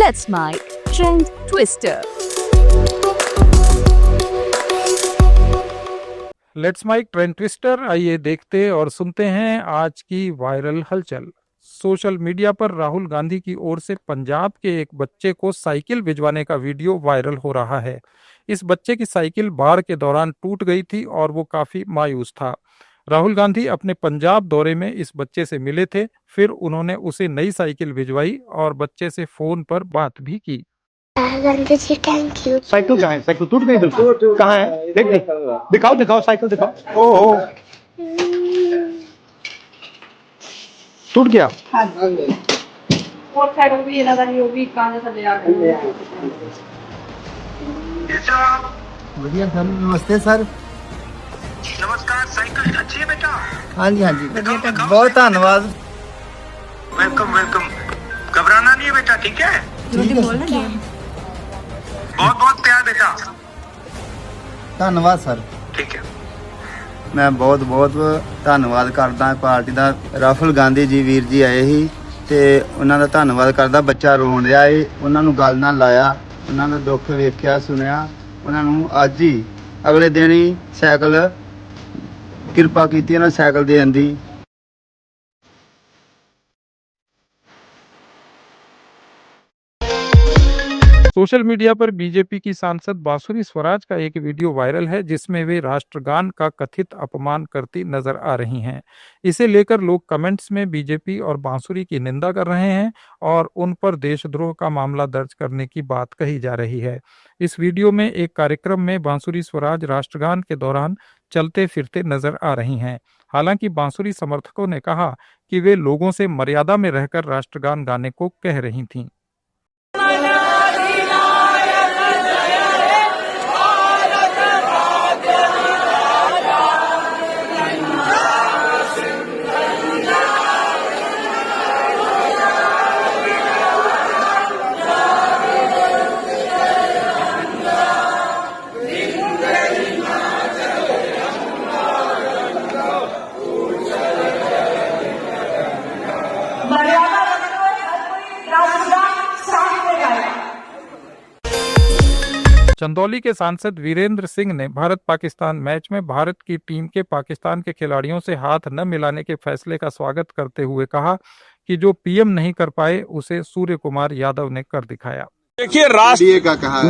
Let's Make Trend Twister. Let's make trend twister, आइए देखते और सुनते हैं आज की वायरल हलचल। सोशल मीडिया पर राहुल गांधी की ओर से पंजाब के एक बच्चे को साइकिल भिजवाने का वीडियो वायरल हो रहा है। इस बच्चे की साइकिल बाढ़ के दौरान टूट गई थी और वो काफी मायूस था। राहुल गांधी अपने पंजाब दौरे में इस बच्चे से मिले थे, फिर उन्होंने उसे नई साइकिल भिजवाई और बच्चे से फोन पर बात भी की। Gandhi ji thank you. Cycle कहाँ है? साइकिल टूट गई तो कहाँ है? देख देख, दिखाओ दिखाओ साइकिल दिखाओ। ओहो, टूट गया। और साइड भी लगा रही होगी कहां से ले आ गए। बढ़िया सर, नमस्ते सर। नमस्कार। साइकिल अच्छी है बेटा? हाँ जी हाँ जी, बहुत धन्यवाद। Welcome welcome. घबराना नहीं है बेटा, ठीक है? बहुत बहुत प्यार बेटा। धन्यवाद सर। ठीक है। मैं बहुत बहुत धन्यवाद करदा पार्टी ਦਾ। ਰਾਹੁਲ ਗਾਂਧੀ ਜੀ ਵੀਰ ਜੀ ਆਏ ਸੀ ਤੇ ਉਹਨਾਂ ਦਾ ਧੰਨਵਾਦ ਕਰਦਾ। ਬੱਚਾ ਰੋਣ ਰਿਹਾ ਏ, ਉਹਨਾਂ ਨੂੰ ਗੱਲ ਨਾਲ ਲਾਇਆ, ਉਹਨਾਂ ਦਾ ਦੁੱਖ ਵੇਖਿਆ ਸੁਣਿਆ, ਉਹਨਾਂ ਨੂੰ ਅੱਜ ਹੀ ਅਗਲੇ ਦਿਨ ਹੀ ਸਾਈਕਲ ਕਿਰਪਾ ਕੀਤੀ, ਉਹਨਾਂ ਸਾਈਕਲ ਦੇਣ ਦੀ। सोशल मीडिया पर बीजेपी की सांसद बांसुरी स्वराज का एक वीडियो वायरल है जिसमें वे राष्ट्रगान का कथित अपमान करती नजर आ रही हैं। इसे लेकर लोग कमेंट्स में बीजेपी और बांसुरी की निंदा कर रहे हैं और उन पर देशद्रोह का मामला दर्ज करने की बात कही जा रही है। इस वीडियो में एक कार्यक्रम में बांसुरी स्वराज राष्ट्रगान के दौरान चलते फिरते नजर आ रही हैं। हालांकि बांसुरी समर्थकों ने कहा कि वे लोगों से मर्यादा में रहकर राष्ट्रगान गाने को कह रही थीं। चंदौली के सांसद वीरेंद्र सिंह ने भारत पाकिस्तान मैच में भारत की टीम के पाकिस्तान के खिलाड़ियों से हाथ न मिलाने के फैसले का स्वागत करते हुए कहा कि जो पीएम नहीं कर पाए उसे सूर्य कुमार यादव ने कर दिखाया। देखिए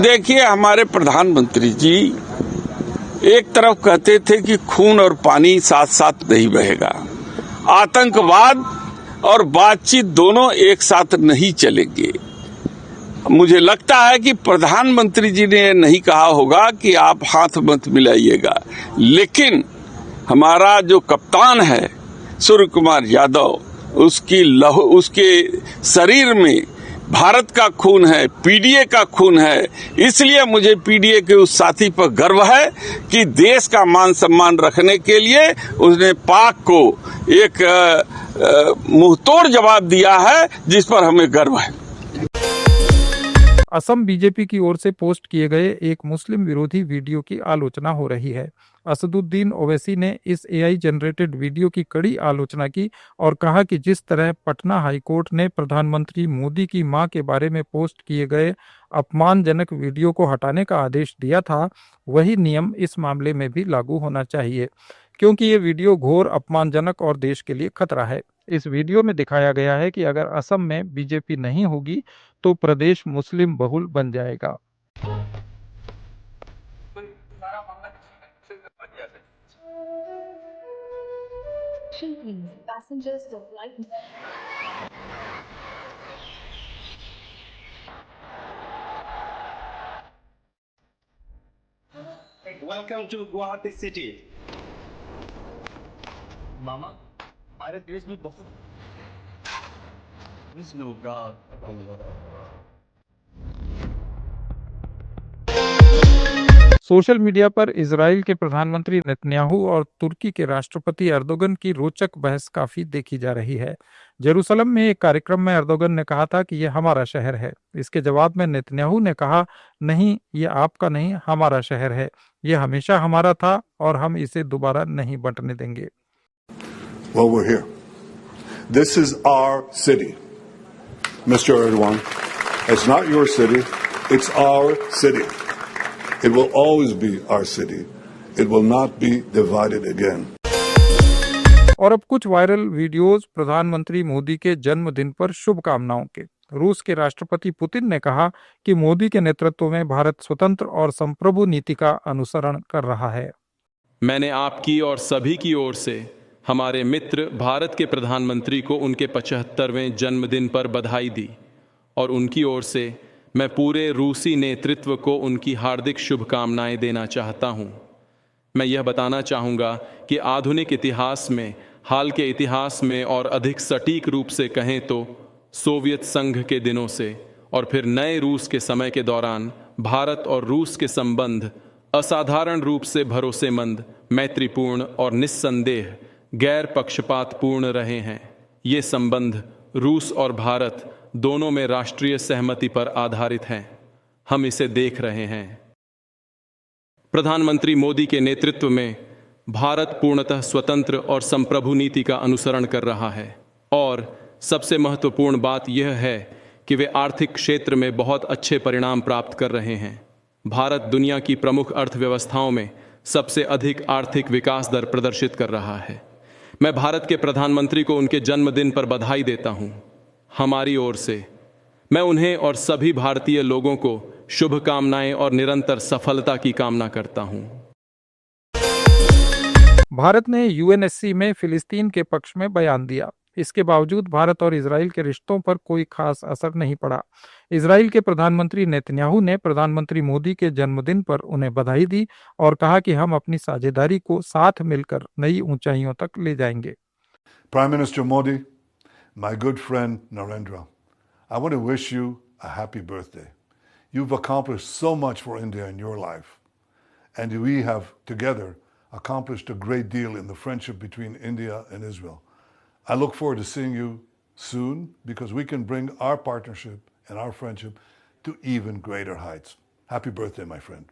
देखिए हमारे प्रधानमंत्री जी एक तरफ कहते थे कि खून और पानी साथ साथ नहीं बहेगा, आतंकवाद और बातचीत दोनों एक साथ नहीं चलेंगे। मुझे लगता है कि प्रधानमंत्री जी ने नहीं कहा होगा कि आप हाथ मत मिलाइएगा, लेकिन हमारा जो कप्तान है सूर्य कुमार यादव, उसकी लहू, उसके शरीर में भारत का खून है, पीडीए का खून है। इसलिए मुझे पीडीए के उस साथी पर गर्व है कि देश का मान सम्मान रखने के लिए उसने पाक को एक मुंहतोड़ जवाब दिया है, जिस पर हमें गर्व है। असम बीजेपी की ओर से पोस्ट किए गए एक मुस्लिम विरोधी वीडियो की आलोचना हो रही है। असदुद्दीन ओवैसी ने इस एआई जनरेटेड वीडियो की कड़ी आलोचना की और कहा कि जिस तरह पटना हाईकोर्ट ने प्रधानमंत्री मोदी की मां के बारे में पोस्ट किए गए अपमानजनक वीडियो को हटाने का आदेश दिया था, वही नियम इस मामले में भी लागू होना चाहिए, क्योंकि ये वीडियो घोर अपमानजनक और देश के लिए खतरा है। इस वीडियो में दिखाया गया है कि अगर असम में बीजेपी नहीं होगी तो प्रदेश मुस्लिम बहुल बन जाएगा। Welcome to Guwahati city. मामा, हमारे देश में बहुत सोशल मीडिया पर इजराइल के प्रधानमंत्री नेतन्याहू और तुर्की के राष्ट्रपति एर्दोगन की रोचक बहस काफी देखी जा रही है। जेरूसलम में एक कार्यक्रम में एर्दोगन ने कहा था कि यह हमारा शहर है। इसके जवाब में नेतन्याहू ने कहा, नहीं, ये आपका नहीं, हमारा शहर है। यह हमेशा हमारा था और हम इसे दोबारा नहीं बंटने देंगे। Well, we're here. This is our city, Mr. Erdogan. It's not your city, it's our city. It will always be our city. It will not be divided again. और अब कुछ वायरल वीडियोस प्रधानमंत्री मोदी के जन्मदिन पर शुभकामनाओं के। रूस के राष्ट्रपति पुतिन ने कहा कि मोदी के नेतृत्व में भारत स्वतंत्र और संप्रभु नीति का अनुसरण कर रहा है। मैंने आपकी और सभी की ओर से हमारे मित्र भारत के प्रधानमंत्री को उनके 75वें जन्मदिन पर बधाई दी और उनकी ओर से मैं पूरे रूसी नेतृत्व को उनकी हार्दिक शुभकामनाएं देना चाहता हूं। मैं यह बताना चाहूँगा कि आधुनिक इतिहास में, हाल के इतिहास में और अधिक सटीक रूप से कहें तो सोवियत संघ के दिनों से और फिर नए रूस के समय के दौरान भारत और रूस के संबंध असाधारण रूप से भरोसेमंद, मैत्रीपूर्ण और निस्संदेह गैर पक्षपातपूर्ण रहे हैं। ये संबंध रूस और भारत दोनों में राष्ट्रीय सहमति पर आधारित हैं। हम इसे देख रहे हैं। प्रधानमंत्री मोदी के नेतृत्व में भारत पूर्णतः स्वतंत्र और संप्रभु नीति का अनुसरण कर रहा है और सबसे महत्वपूर्ण बात यह है कि वे आर्थिक क्षेत्र में बहुत अच्छे परिणाम प्राप्त कर रहे हैं। भारत दुनिया की प्रमुख अर्थव्यवस्थाओं में सबसे अधिक आर्थिक विकास दर प्रदर्शित कर रहा है। मैं भारत के प्रधानमंत्री को उनके जन्मदिन पर बधाई देता हूं। हमारी ओर से मैं उन्हें और सभी भारतीय लोगों को शुभकामनाएं और निरंतर सफलता की कामना करता हूं। भारत ने यूएनएससी में फिलिस्तीन के पक्ष में बयान दिया। इसके बावजूद भारत और इजराइल के रिश्तों पर कोई खास असर नहीं पड़ा। इजराइल के प्रधानमंत्री नेतन्याहू ने प्रधानमंत्री मोदी के जन्मदिन पर उन्हें बधाई दी और कहा कि हम अपनी साझेदारी को साथ मिलकर नई ऊंचाइयों तक ले जाएंगे। Prime Minister Modi, my good friend Narendra, I want to wish you a happy birthday. You've accomplished so much for India in your life, and we have together accomplished a great deal in the friendship between India and Israel. I look forward to seeing you soon because we can bring our partnership and our friendship to even greater heights. Happy birthday, my friend.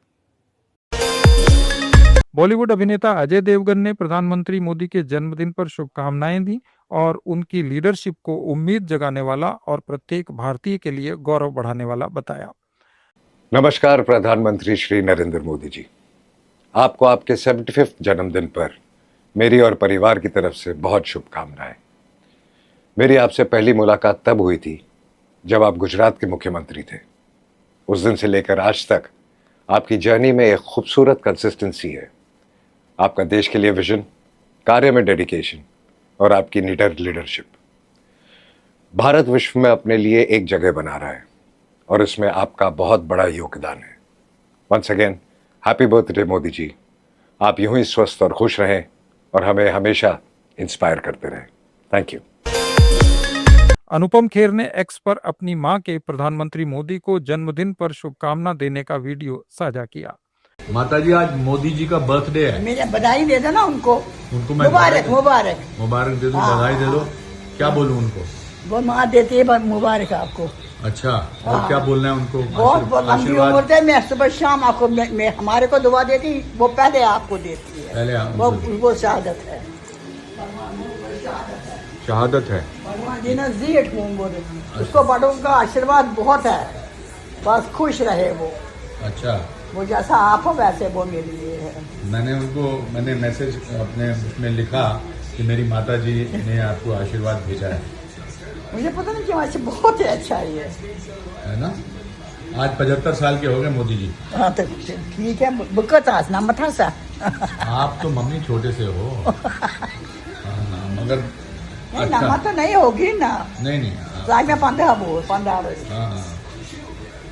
Bollywood अभिनेता अजय देवगन ने प्रधानमंत्री मोदी के जन्मदिन पर शुभकामनाएं दी और उनकी leadership को उम्मीद जगाने वाला और प्रत्येक भारतीय के लिए गौरव बढ़ाने वाला बताया। नमस्कार प्रधानमंत्री श्री नरेंद्र मोदी जी, आपको आपके 75वें जन्मदिन पर मेरी और परिवार की तरफ से बहुत शुभकामनाएं। मेरी आपसे पहली मुलाकात तब हुई थी जब आप गुजरात के मुख्यमंत्री थे। उस दिन से लेकर आज तक आपकी जर्नी में एक खूबसूरत कंसिस्टेंसी है। आपका देश के लिए विजन, कार्य में डेडिकेशन और आपकी निडर लीडरशिप। भारत विश्व में अपने लिए एक जगह बना रहा है और इसमें आपका बहुत बड़ा योगदान है। Once again happy birthday Modi ji. आप यूं ही स्वस्थ और खुश रहें और हमें हमेशा इंस्पायर करते रहें। Thank you. अनुपम खेर ने एक्स पर अपनी मां के प्रधानमंत्री मोदी को जन्मदिन पर शुभकामना देने का वीडियो साझा किया। माता जी, आज मोदी जी का बर्थडे है। मेरे बधाई दे दो ना उनको मुबारक मुबारक मुबारक दे दो, बधाई दे दो। क्या बोलूं उनको? वो माँ देती है मुबारक आपको। अच्छा, और क्या बोलना है उनको? बहुत लंबी उम्र दे। मैं सुबह शाम आपको मैं हमारे को दुआ देती, वो पहले आपको देती है। पहले वो शहादत है। शहादत है। भगवान जी ने जीत उसको बड़ों का आशीर्वाद बहुत है। बस खुश रहे वो। अच्छा, वो जैसा आप हो वैसे वो मेरे लिए है। मैंने मैसेज अपने उसमें लिखा कि मेरी माता जी ने आपको आशीर्वाद भेजा है। मुझे पता नहीं क्यों, ऐसे बहुत ही अच्छा है ना। आज 75 साल के हो गए मोदी जी। हाँ तो ठीक है, बुकत ना मथा सा। आप तो मम्मी छोटे से हो। मगर अच्छा। नामा तो नहीं होगी ना। नहीं में 15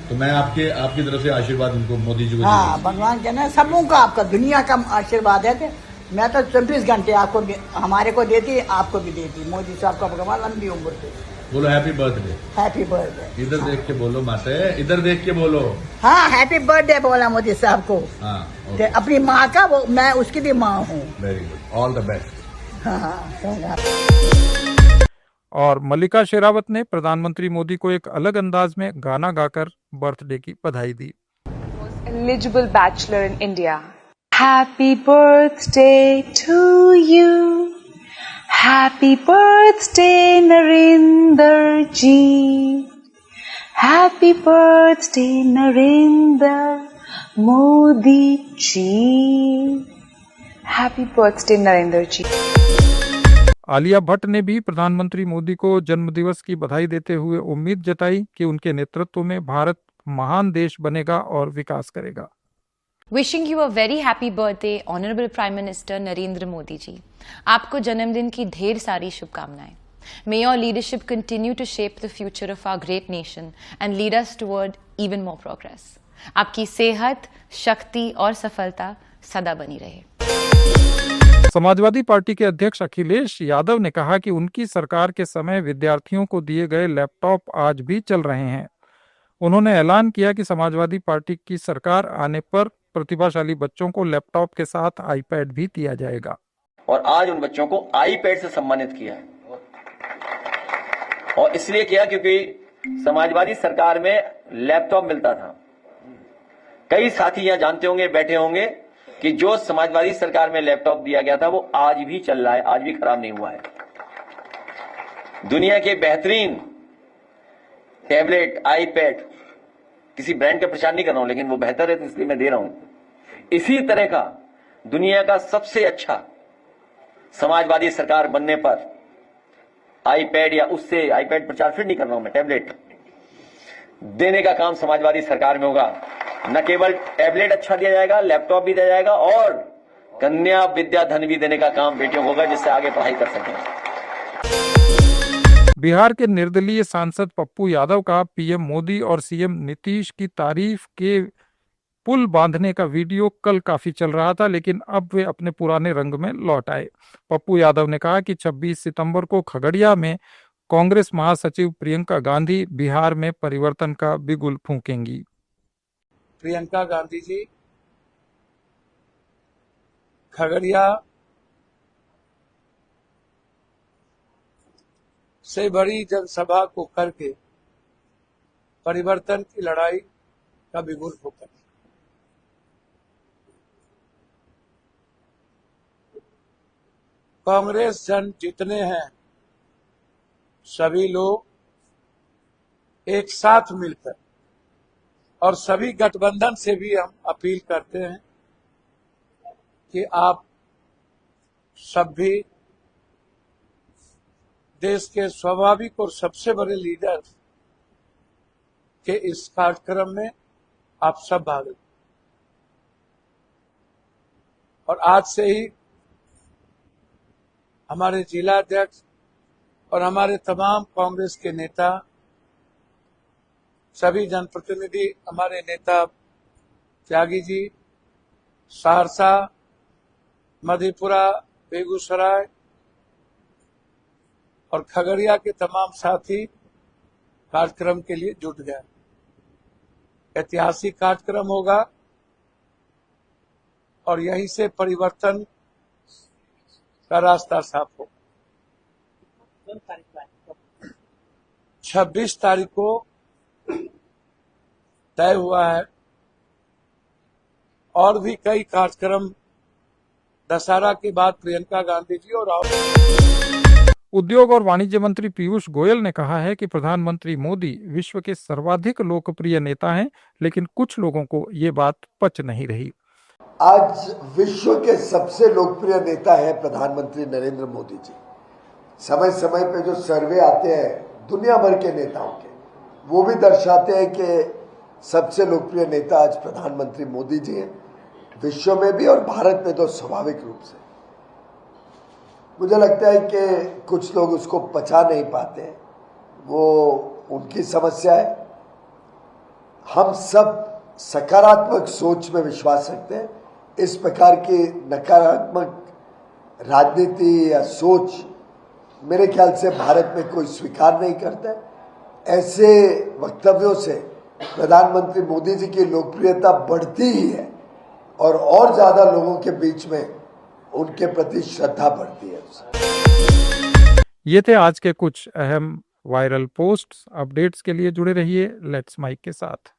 तो मैं आपकी तरफ से आशीर्वाद उनको मोदी जी को। हाँ, भगवान के ना सबों का आपका दुनिया का आशीर्वाद है। मैं तो 24 घंटे आपको हमारे को देती, आपको भी देती। मोदी साहब का भगवान लंबी उम्र से। बोलो हैप्पी बर्थडे। Happy birthday. इधर देख के बोलो माता, इधर देख के बोलो। हाँ, हैप्पी बर्थडे बोला मोदी साहब को। हाँ, अपनी माँ का मैं उसकी भी माँ हूँ। Very good, all the best. और मल्लिका शेरावत ने प्रधानमंत्री मोदी को एक अलग अंदाज में गाना गाकर बर्थडे की बधाई दी। Eligible bachelor in India. Happy birthday to you. Happy birthday Narendra ji. Happy birthday, Narendra Modi ji. Happy birthday, Narendra ji. Alia Bhatt ने भी प्रधानमंत्री मोदी को जन्मदिवस की बधाई देते हुए उम्मीद जताई कि उनके नेतृत्व में भारत महान देश बनेगा और विकास करेगा। Wishing you a very happy birthday, Honorable Prime Minister Narendra Modi ji. आपको जन्मदिन की ढेर सारी शुभकामनाएं। May your leadership continue to shape the future of our great nation and lead us toward even more progress. आपकी सेहत, शक्ति और सफलता सदा बनी रहे। समाजवादी पार्टी के अध्यक्ष अखिलेश यादव ने कहा कि उनकी सरकार के समय विद्यार्थियों को दिए गए लैपटॉप आज भी चल रहे हैं। उन्होंने ऐलान किया कि समाजवादी पार्टी की सरकार आने पर प्रतिभाशाली बच्चों को लैपटॉप के साथ आईपैड भी दिया जाएगा। और आज उन बच्चों को आईपैड से सम्मानित किया है, और इसलिए किया क्योंकि समाजवादी सरकार में लैपटॉप मिलता था। कई साथी यहां जानते होंगे, बैठे होंगे कि जो समाजवादी सरकार में लैपटॉप दिया गया था वो आज भी चल रहा है, आज भी खराब नहीं हुआ है। दुनिया के बेहतरीन टैबलेट, आईपैड, किसी ब्रांड का प्रचार नहीं कर रहा हूं, लेकिन वो बेहतर है तो इसलिए मैं दे रहा हूं। इसी तरह का दुनिया का सबसे अच्छा समाजवादी सरकार बनने पर आईपैड या उससे आईपैड प्रचार फिर नहीं कर रहा हूं मैं, टैबलेट देने का काम समाजवादी सरकार में होगा। न केवल टैबलेट अच्छा दिया जाएगा, लैपटॉप भी दिया जाएगा और कन्या विद्या धन भी देने का काम बेटियों को होगा, जिससे आगे पढ़ाई कर सकें। बिहार के निर्दलीय सांसद पप्पू यादव का पीएम मोदी और सीएम नीतीश की तारीफ के पुल बांधने का वीडियो कल काफी चल रहा था, लेकिन अब वे अपने पुराने रंग में लौट आए। पप्पू यादव ने कहा कि 26 सितंबर को खगड़िया में कांग्रेस महासचिव प्रियंका गांधी बिहार में परिवर्तन का बिगुल फूंकेंगी। प्रियंका गांधी जी खगड़िया से बड़ी जनसभा को करके परिवर्तन की लड़ाई का बिगुल फूंकेंगी। कांग्रेस जन जितने हैं सभी लोग एक साथ मिलकर, और सभी गठबंधन से भी हम अपील करते हैं कि आप सब भी देश के स्वाभाविक और सबसे बड़े लीडर के इस कार्यक्रम में आप सब भाग लें। और आज से ही हमारे जिला अध्यक्ष और हमारे तमाम कांग्रेस के नेता, सभी जनप्रतिनिधि, हमारे नेता त्यागी जी, सहरसा, मधेपुरा, बेगूसराय और खगड़िया के तमाम साथी कार्यक्रम के लिए जुट गए। ऐतिहासिक कार्यक्रम होगा और यहीं से परिवर्तन का रास्ता साफ हो। 26 तारीख को तय हुआ है और भी कई कार्यक्रम दशहरा के बाद प्रियंका गांधी जी और उद्योग और वाणिज्य मंत्री पीयूष गोयल ने कहा है कि प्रधानमंत्री मोदी विश्व के सर्वाधिक लोकप्रिय नेता हैं, लेकिन कुछ लोगों को ये बात पच नहीं रही। आज विश्व के सबसे लोकप्रिय नेता है प्रधानमंत्री नरेंद्र मोदी जी। समय समय पे जो सर्वे आते हैं दुनिया भर के नेताओं के, वो भी दर्शाते हैं कि सबसे लोकप्रिय नेता आज प्रधानमंत्री मोदी जी हैं, विश्व में भी और भारत में तो स्वाभाविक रूप से। मुझे लगता है कि कुछ लोग उसको पचा नहीं पाते हैं, वो उनकी समस्या है। हम सब सकारात्मक सोच में विश्वास रखते हैं। इस प्रकार की नकारात्मक राजनीति या सोच मेरे ख्याल से भारत में कोई स्वीकार नहीं करता है। ऐसे वक्तव्यों से प्रधानमंत्री मोदी जी की लोकप्रियता बढ़ती ही है और ज्यादा लोगों के बीच में उनके प्रति श्रद्धा बढ़ती है। ये थे आज के कुछ अहम वायरल पोस्ट्स। अपडेट्स के लिए जुड़े रहिए लेट्स माइक के साथ।